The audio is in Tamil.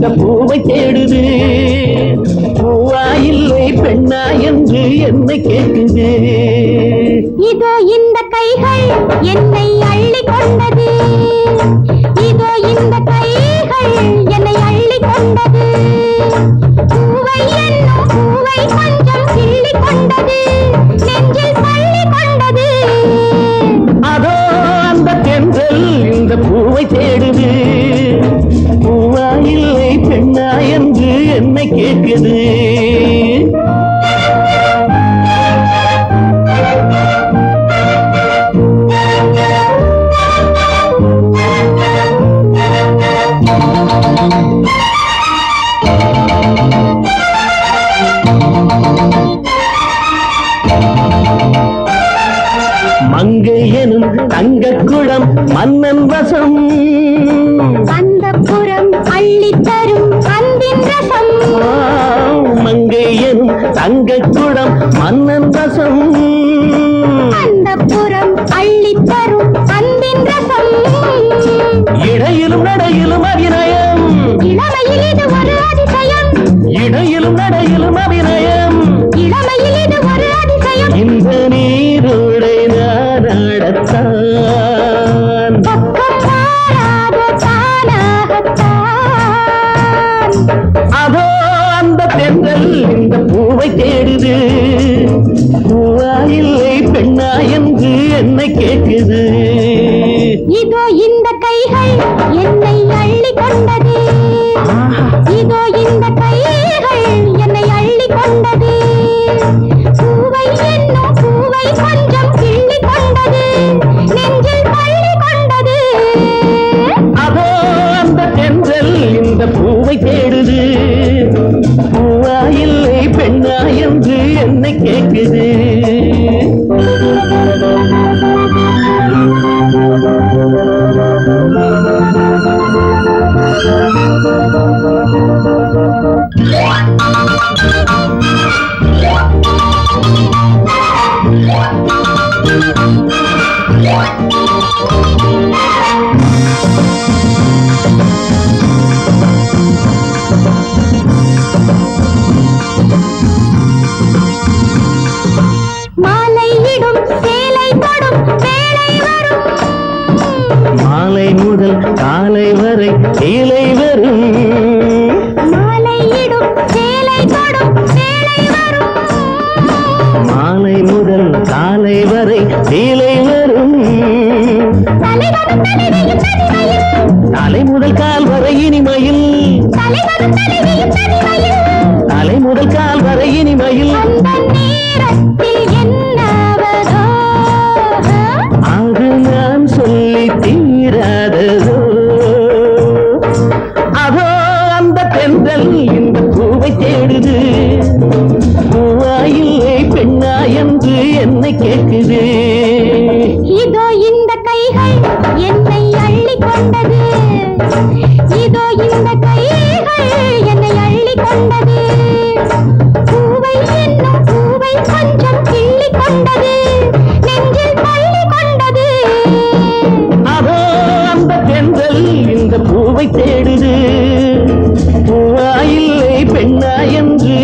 இந்த பூவை தேடுது. பூவா இல்லை பெண்ணா என்று என்னை கேட்குது. இதோ இந்த கைகள் என்னை அள்ளி கொண்டது. இதோ இந்த கைகள் என்னை அள்ளி கொண்டது. பூவை என்னும் பூவை கொஞ்சம் கிள்ளி கொண்டது. நெஞ்சில் பள்ளி கொண்டது. அதோ அந்த தென்றல் இந்த பூவை தேடுது. பூவா இல்லை பெண்ணா என்று என்னை கேட்குது. மங்கை எனும் தங்கக்குடம் மன்னன் வசம். அந்த புறம் அள்ளித்தரும் அன்பின் ரசம். மங்கை எனும் தங்கக்குடம் மன்னன் வசம். அந்த புறம் அள்ளித்தரும் அன்பின் ரசம். இடையிலும் நடையிலும் அபிநயம். இளமையில் இது ஒரு அதிசயம். இடையிலும் நடையிலும் அபிநயம். இளமையில் இது ஒரு அதிசயம். இந்த நீரோடை நாடத்தான் பக்கம் மாறாத தானாகத்தான். அதோ அந்த தென்றல் இந்த பூவை தேடுது. பூவா இல்லை பெண்ணா என்று என்னை கேட்குது. இதோ இந்த கைகள் என்னை அள்ளி கொண்டது. இதோ இந்த கைகள் என்னை அள்ளி கொண்டது. பூவை என்னும் பூவை கொஞ்சம் கிள்ளி கொண்டது. நெஞ்சில் பள்ளி கொண்டது. அதோ அந்த தென்றல் இந்த பூவை தேடுது. பூவா இல்லை பெண்ணா என்று என்னை கேட்குது. மாலையிடும் சேலை தொடும் வேளை வரும். மாலை முதல் காலை வரை கீழே வரும். மாலையிடும் சேலை தொடும் வேளை வரும். மாலை முதல் காலை வரை கீழே வரும். தலைவரும் தலைவியும் தனிமையில். தலை முதல் கால் வரை இனிமையில். தலைவரும் தலைவியும் தனிமையில். தலை முதல் கால் வரை இனிமையில். அந்த நேரத்தில் என்னாவதோ அது நான் சொல்லி தீராததோ. அதோ அந்த தென்றல் இந்த பூவை தேடுது. பூவா இல்லை பெண்ணா என்று என்னை கேட்குது. இதோ இந்த கைகள் என்னை அள்ளி கொண்டது. இதோ இந்த கைகள் என்னை அள்ளி கொண்டது. பூவை என்னும் பூவை கொஞ்சம் கிள்ளி கொண்டது. நெஞ்சில் பள்ளி கொண்டது. அதோ அந்த தென்றல் இந்த பூவை தேடுது. பூவா இல்லை பெண்ணா என்று